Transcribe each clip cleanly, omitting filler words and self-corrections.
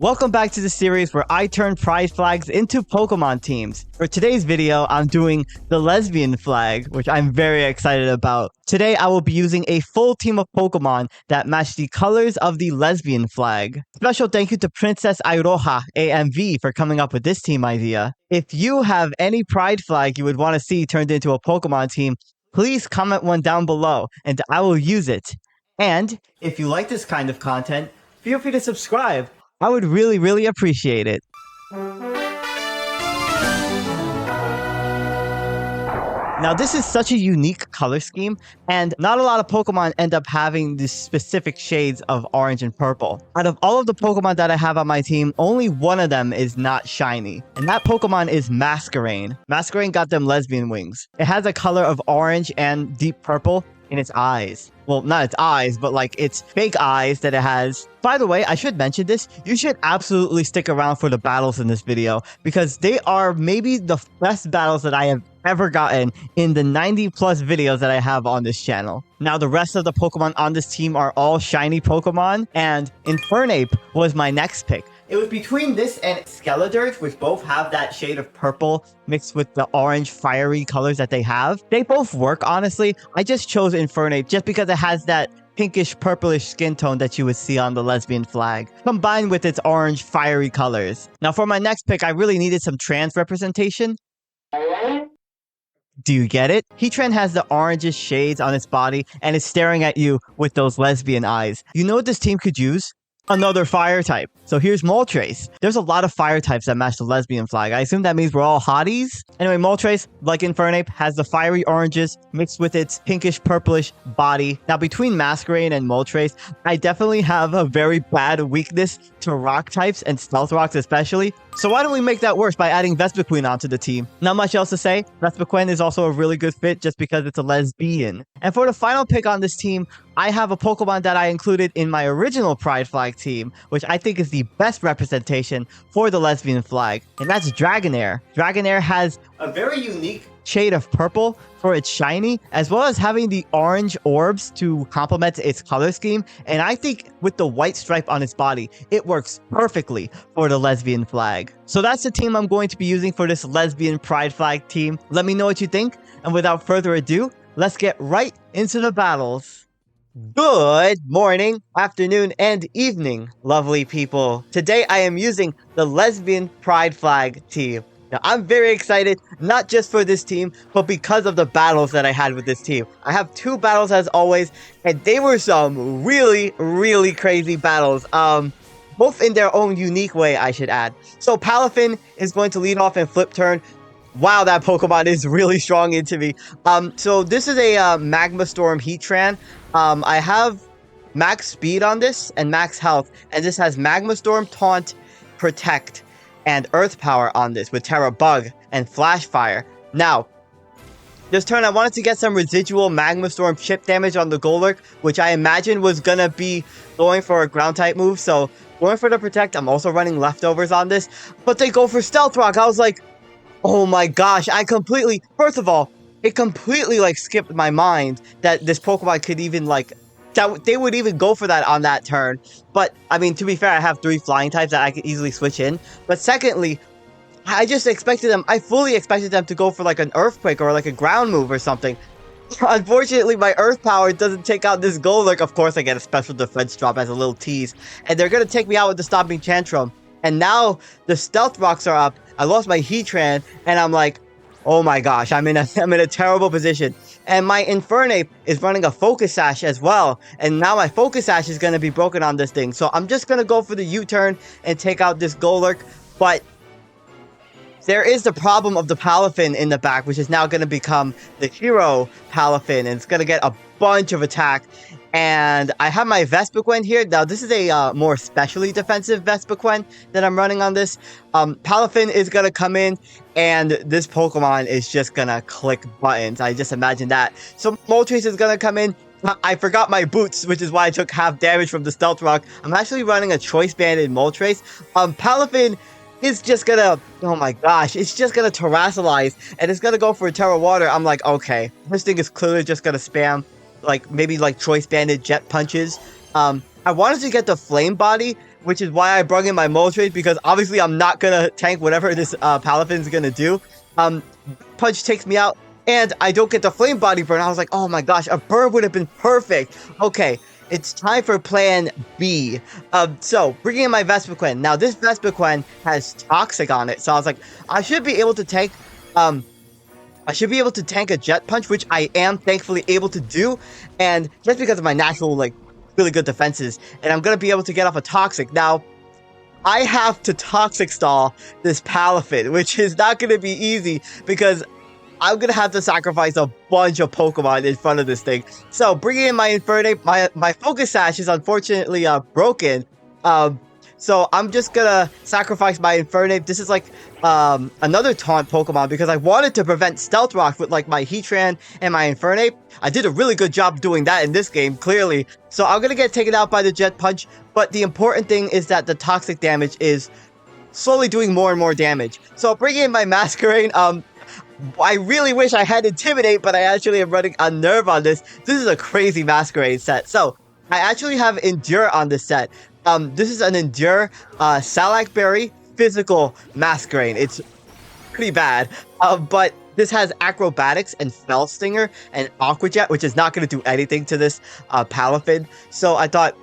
Welcome back to the series where I turn pride flags into Pokemon teams. For today's video, I'm doing the Lesbian flag, which I'm very excited about. Today, I will be using a full team of Pokemon that match the colors of the Lesbian flag. Special thank you to Princess Iroha AMV for coming up with this team idea. If you have any pride flag you would want to see turned into a Pokemon team, please comment one down below and I will use it. And if you like this kind of content, feel free to subscribe. I would really appreciate it. Now, this is such a unique color scheme, and not a lot of Pokemon end up having these specific shades of orange and purple. Out of all of the Pokemon that I have on my team, only one of them is not shiny, and that Pokemon is Masquerain. Masquerain got them lesbian wings. It has a color of orange and deep purple in its eyes. Well, not its eyes, but like its fake eyes that it has. By the way, I should mention this. You should absolutely stick around for the battles in this video because they are maybe the best battles that I have ever gotten in the 90+ videos that I have on this channel. Now, the rest of the Pokemon on this team are all shiny Pokemon, and Infernape was my next pick. It was between this and Skeledirge, which both have that shade of purple mixed with the orange fiery colors that they have. They both work, honestly. I just chose Infernape just because it has that pinkish purplish skin tone that you would see on the Lesbian flag, combined with its orange fiery colors. Now, for my next pick, I really needed some trans representation. Do you get it? Heatran has the orangish shades on its body and is staring at you with those lesbian eyes. You know what this team could use? Another fire type. So here's Moltres. There's a lot of fire types that match the Lesbian flag. I assume that means we're all hotties. Anyway, Moltres, like Infernape, has the fiery oranges mixed with its pinkish purplish body. Now, between Masquerain and Moltres, I definitely have a very bad weakness to rock types and stealth rocks especially. So why don't we make that worse by adding Vespiquen onto the team? Not much else to say. Vespiquen is also a really good fit just because it's a lesbian. And for the final pick on this team, I have a Pokemon that I included in my original Pride Flag team, which I think is the best representation for the Lesbian flag, and that's Dragonair. Dragonair has a very unique shade of purple for its shiny, as well as having the orange orbs to complement its color scheme, and I think with the white stripe on its body, it works perfectly for the Lesbian flag. So that's the team I'm going to be using for this Lesbian Pride Flag team. Let me know what you think, and without further ado, let's get right into the battles. Good morning, afternoon, and evening, lovely people. Today I am using the Lesbian Pride Flag team. Now, I'm very excited, not just for this team, but because of the battles that I had with this team. I have two battles as always, and they were some really crazy battles. Both in their own unique way, I should add. So Palafin is going to lead off and flip turn. Wow, that Pokemon is really strong into me. So this is a Magma Storm Heatran. I have max speed on this and max health, and this has Magma Storm, Taunt, Protect, and Earth Power on this with Terra Bug and Flash Fire. Now, this turn I wanted to get some residual Magma Storm chip damage on the Golurk, which I imagine was gonna be going for a ground type move, so going for the Protect. I'm also running leftovers on this, but they go for Stealth Rock. I was like, oh my gosh, first of all, it completely like skipped my mind that this Pokemon could even like, that they would even go for that on that turn. But I mean, to be fair, I have 3 flying types that I could easily switch in. But secondly, I fully expected them to go for like an Earthquake or like a ground move or something. Unfortunately, my Earth Power doesn't take out this Golurk. Of course, I get a special defense drop as a little tease. And they're going to take me out with the Stomping Tantrum. And now the Stealth Rocks are up. I lost my Heatran, and I'm like, oh my gosh, I'm in a terrible position. And my Infernape is running a Focus Sash as well. And now my Focus Sash is going to be broken on this thing. So I'm just going to go for the U-turn and take out this Golurk. But there is the problem of the Palafin in the back, which is now going to become the Hero Palafin. And it's going to get a bunch of attack. And I have my Vespiquen here. Now, this is a more specially defensive Vespiquen that I'm running on this. Palafin is going to come in, and this Pokemon is just going to click buttons. I just imagine that. So Moltres is going to come in. I forgot my boots, which is why I took half damage from the Stealth Rock. I'm actually running a Choice Band in Moltres. Palafin is just going to, oh my gosh, it's just going to Terrasilize, and it's going to go for a Terra Water. I'm like, okay, this thing is clearly just going to spam like maybe like Choice Banded Jet Punches. I wanted to get the Flame Body, which is why I brought in my Moltres, because obviously I'm not gonna tank whatever this Palafin is gonna do. Punch takes me out, and I don't get the Flame Body Burn. I was like, oh my gosh, a burn would have been perfect. Okay, it's time for plan B. So, bringing in my Vespiquen. Now, this Vespiquen has Toxic on it, so I was like, I should be able to tank a Jet Punch, which I am thankfully able to do, and just because of my natural, like, really good defenses, and I'm gonna be able to get off a Toxic. Now, I have to Toxic Stall this Palafin, which is not gonna be easy, because I'm gonna have to sacrifice a bunch of Pokemon in front of this thing. So, bringing in my Infernape, my Focus Sash is unfortunately broken. So I'm just gonna sacrifice my Infernape. This is like another taunt Pokemon, because I wanted to prevent Stealth Rock with like my Heatran and my Infernape. I did a really good job doing that in this game, clearly. So I'm gonna get taken out by the Jet Punch, but the important thing is that the toxic damage is slowly doing more and more damage. So bringing in my Masquerain, I really wish I had Intimidate, but I actually am running on Nerve on this. This is a crazy Masquerain set. So I actually have Endure on this set. This is an Endure Salac Berry physical Masquerain. It's pretty bad, but this has Acrobatics and Fell Stinger and Aqua Jet, which is not going to do anything to this Palafin. So I thought,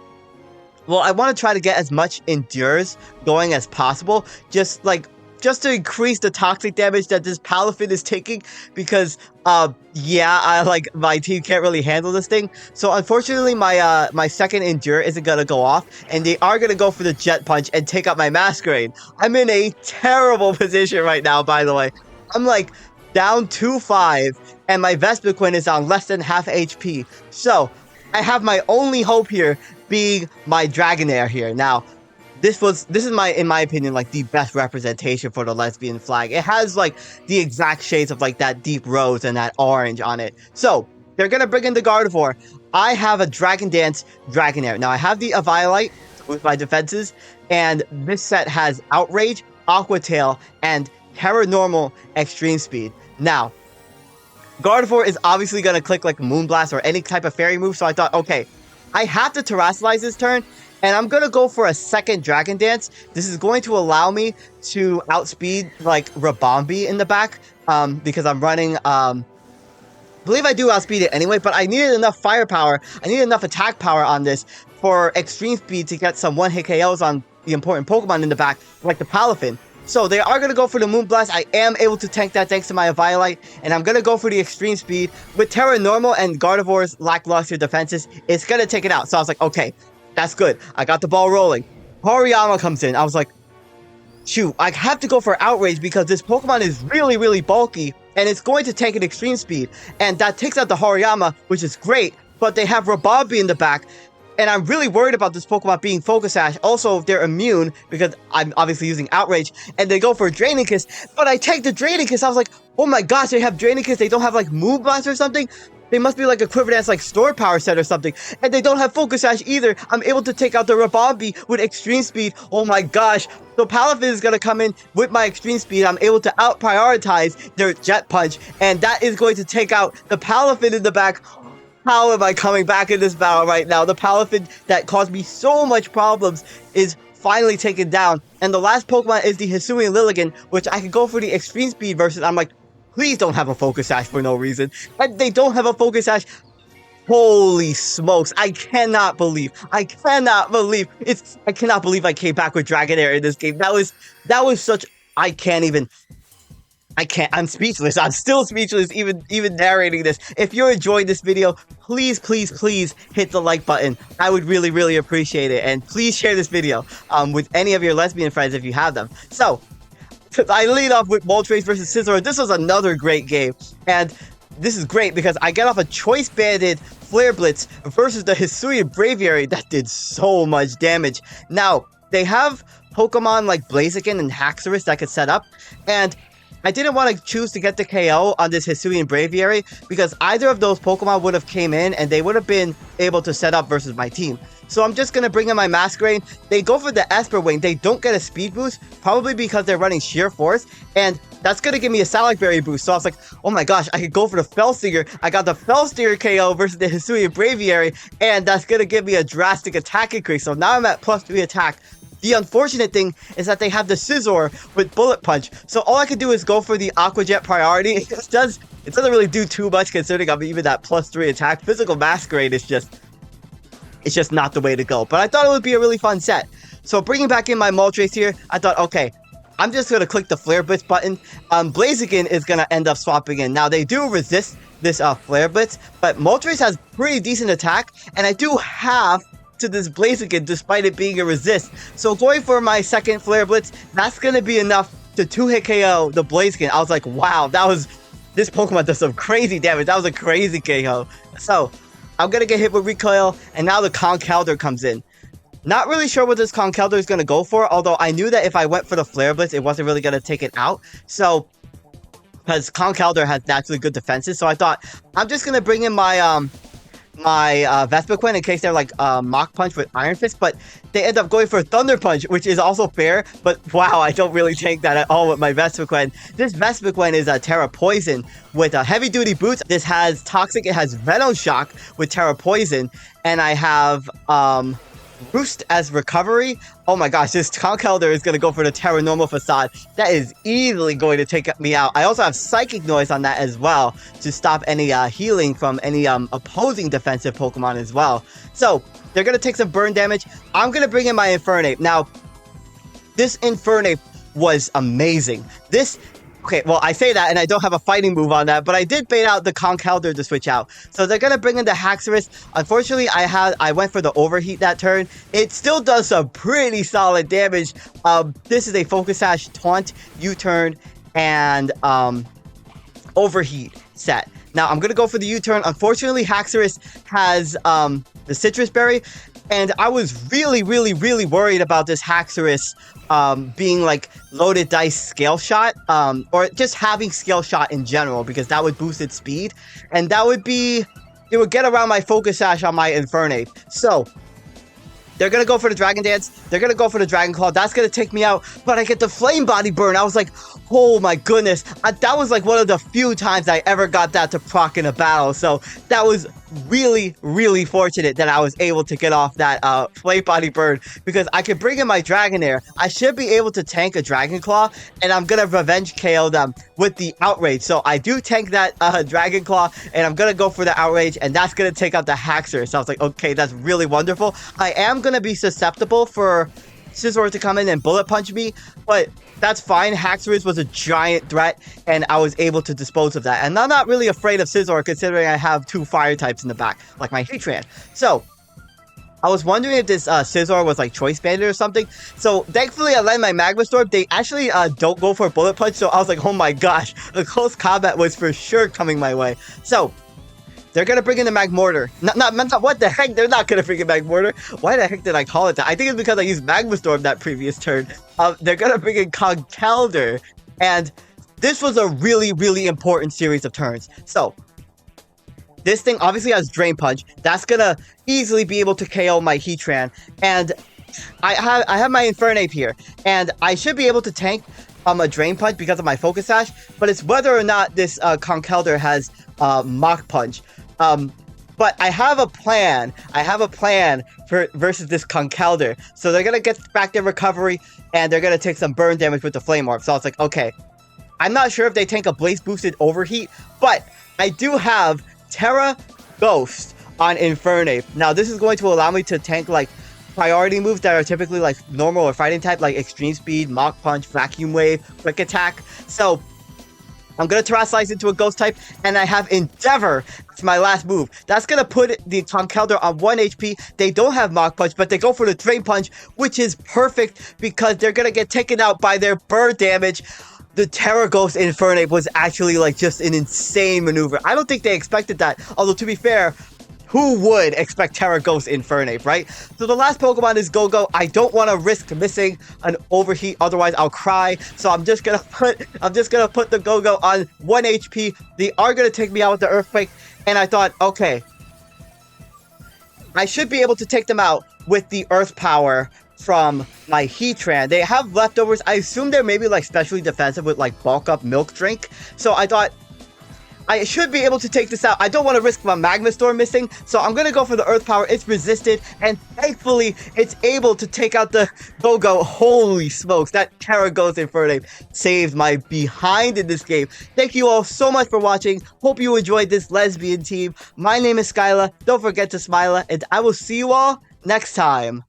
well, I want to try to get as much Endures going as possible, just to increase the toxic damage that this Palafin is taking, because yeah, my team can't really handle this thing. So unfortunately, my second Endure isn't gonna go off, and they are gonna go for the Jet Punch and take out my Masquerain. I'm in a terrible position right now, by the way. I'm like down 2-5, and my Vespiquen is on less than half HP. So I have my only hope here being my Dragonair here. Now, this is in my opinion, like the best representation for the Lesbian flag. It has like the exact shades of like that deep rose and that orange on it. So they're gonna bring in the Gardevoir. I have a Dragon Dance Dragonair. Now I have the Eviolite with my defenses, and this set has Outrage, Aqua Tail, and Terra Normal Extreme Speed. Now, Gardevoir is obviously gonna click like Moonblast or any type of fairy move, so I thought, okay, I have to Terrasilize this turn, and I'm going to go for a second Dragon Dance. This is going to allow me to outspeed, like, Rabombi in the back, because I'm running, I believe I do outspeed it anyway, but I needed enough firepower, I needed enough attack power on this for extreme speed to get some one-hit KOs on the important Pokemon in the back, like the Palafin. So they are going to go for the Moonblast. I am able to tank that thanks to my Eviolite, and I'm going to go for the extreme speed. With Terra Normal and Gardevoir's lackluster defenses, it's going to take it out. So I was like, okay, that's good. I got the ball rolling. Hariyama comes in. I was like, shoot, I have to go for Outrage because this Pokemon is really, really bulky, and it's going to take an extreme speed. And that takes out the Hariyama, which is great, but they have Rabombi in the back, and I'm really worried about this Pokemon being Focus Sash. Also, they're immune, because I'm obviously using Outrage, and they go for Drainicus, but I take the Drainicus. I was like, oh my gosh, they have Drainicus, they don't have like Moonblast or something? They must be like a Quiver Dance, like Store Power set or something. And they don't have Focus Sash either. I'm able to take out the Rabombi with Extreme Speed. Oh my gosh. So Palafin is going to come in with my Extreme Speed. I'm able to out-prioritize their Jet Punch. And that is going to take out the Palafin in the back. How am I coming back in this battle right now? The Palafin that caused me so much problems is finally taken down. And the last Pokemon is the Hisuian Lilligant, which I can go for the Extreme Speed versus. I'm like, please don't have a Focus Sash for no reason. And they don't have a Focus Sash. Holy smokes. I cannot believe I came back with Dragonair in this game. That was such, I'm speechless. I'm still speechless even narrating this. If you're enjoying this video, please hit the like button. I would really appreciate it. And please share this video with any of your lesbian friends if you have them. So, I lead off with Moltres versus Scizor. This was another great game, and this is great because I get off a Choice Banded Flare Blitz versus the Hisuian Braviary that did so much damage. Now, they have Pokemon like Blaziken and Haxorus that could set up, and I didn't want to choose to get the KO on this Hisuian Braviary because either of those Pokemon would have came in and they would have been able to set up versus my team. So I'm just going to bring in my Masquerain. They go for the Esper Wing. They don't get a speed boost, probably because they're running Sheer Force, and that's going to give me a Salac Berry boost. So I was like, oh my gosh, I could go for the Fell Stinger. I got the Fell Stinger KO versus the Hisuian Braviary, and that's going to give me a drastic attack increase. So now I'm at +3 attack. The unfortunate thing is that they have the Scizor with Bullet Punch, so all I could do is go for the Aqua Jet priority. It doesn't really do too much considering I'm even that +3 attack. Physical Masquerade is just, it's just not the way to go. But I thought it would be a really fun set. So bringing back in my Moltres here, I thought, okay, I'm just going to click the Flare Blitz button. Blaziken is going to end up swapping in. Now, they do resist this Flare Blitz, but Moltres has pretty decent attack, and I do have to this Blaziken despite it being a resist. So going for my second Flare Blitz, that's going to be enough to 2-hit KO the Blaziken. I was like, wow, this Pokemon does some crazy damage. That was a crazy KO. So I'm going to get hit with Recoil, and now the Conkeldurr comes in. Not really sure what this Conkeldurr is going to go for, although I knew that if I went for the Flare Blitz, it wasn't really going to take it out. So, because Conkeldurr has naturally good defenses, so I thought, I'm just going to bring in my Vespiquen in case they're like Mach Punch with Iron Fist, but they end up going for Thunder Punch, which is also fair, but wow, I don't really take that at all with my Vespiquen. This Vespiquen is a Terra Poison with Heavy Duty Boots. This has Toxic, it has Venom Shock with Terra Poison, and I have Roost as recovery. Oh my gosh, this Conkeldurr is going to go for the Terra Normal Facade. That is easily going to take me out. I also have Psychic Noise on that as well to stop any healing from any opposing defensive Pokemon as well. So, they're going to take some burn damage. I'm going to bring in my Infernape. Now, this Infernape was amazing. Okay, well, I say that, and I don't have a fighting move on that, but I did bait out the Conkeldurr to switch out. So they're going to bring in the Haxorus. Unfortunately, I went for the Overheat that turn. It still does some pretty solid damage. This is a Focus Sash, Taunt, U-Turn, and Overheat set. Now, I'm going to go for the U-Turn. Unfortunately, Haxorus has the Citrus Berry, and I was really worried about this Haxorus being like loaded dice Scale Shot, or just having Scale Shot in general, because that would boost its speed, and that would be, it would get around my Focus Sash on my Infernape. So they're going to go for the Dragon Dance. They're going to go for the Dragon Claw. That's going to take me out, but I get the Flame Body Burn. I was like, oh my goodness. That was like one of the few times I ever got that to proc in a battle. So that was really fortunate that I was able to get off that Flame Body Burn, because I could bring in my Dragonair. I should be able to tank a Dragon Claw, and I'm going to Revenge KO them with the Outrage. So I do tank that Dragon Claw, and I'm going to go for the Outrage, and that's going to take out the Haxorus. So I was like, okay, that's really wonderful. I am going to be susceptible for Scizor to come in and Bullet Punch me, but that's fine. Haxorus was a giant threat, and I was able to dispose of that. And I'm not really afraid of Scizor, considering I have 2 fire types in the back, like my Heatran. So, I was wondering if this Scizor was like Choice Banded or something. So, thankfully, I landed my Magma Storm. They actually don't go for Bullet Punch, so I was like, oh my gosh, the close combat was for sure coming my way. So, they're going to bring in the Magmortar. What the heck? They're not going to bring in Magmortar. Why the heck did I call it that? I think it's because I used Magma Storm that previous turn. They're going to bring in Conkeldurr. And this was a really important series of turns. So, this thing obviously has Drain Punch. That's going to easily be able to KO my Heatran. And I have my Infernape here. And I should be able to tank a Drain Punch because of my Focus Sash. But it's whether or not this Conkeldurr has Mach Punch. But I have a plan. I have a plan for versus this Conkeldurr. So they're gonna get back their recovery, and they're gonna take some burn damage with the Flame Orb. So I was like, okay, I'm not sure if they tank a Blaze boosted Overheat, but I do have Terra Ghost on Infernape. Now this is going to allow me to tank like priority moves that are typically like normal or fighting type, like Extreme Speed, Mach Punch, Vacuum Wave, Quick Attack. So I'm going to Terrasilize into a Ghost type, and I have Endeavor as my last move. That's going to put the Conkeldurr on 1 HP. They don't have Mach Punch, but they go for the Drain Punch, which is perfect because they're going to get taken out by their burn damage. The Terra Ghost Infernape was actually like just an insane maneuver. I don't think they expected that, although to be fair, who would expect Terra Ghost Infernape, right? So the last Pokemon is Go-Go. I don't want to risk missing an Overheat, otherwise I'll cry. So I'm just gonna put the Go-Go on 1 HP. They are gonna take me out with the Earthquake, and I thought, okay, I should be able to take them out with the Earth Power from my Heatran. They have leftovers. I assume they're maybe like specially defensive with like Bulk Up Milk Drink. So I thought, I should be able to take this out. I don't want to risk my Magma Storm missing, so I'm going to go for the Earth Power. It's resisted, and thankfully, it's able to take out the Go-Go. Holy smokes, that Terra Ghost Infernape saved my behind in this game. Thank you all so much for watching. Hope you enjoyed this Lesbian team. My name is SkyLaaa. Don't forget to smile, and I will see you all next time.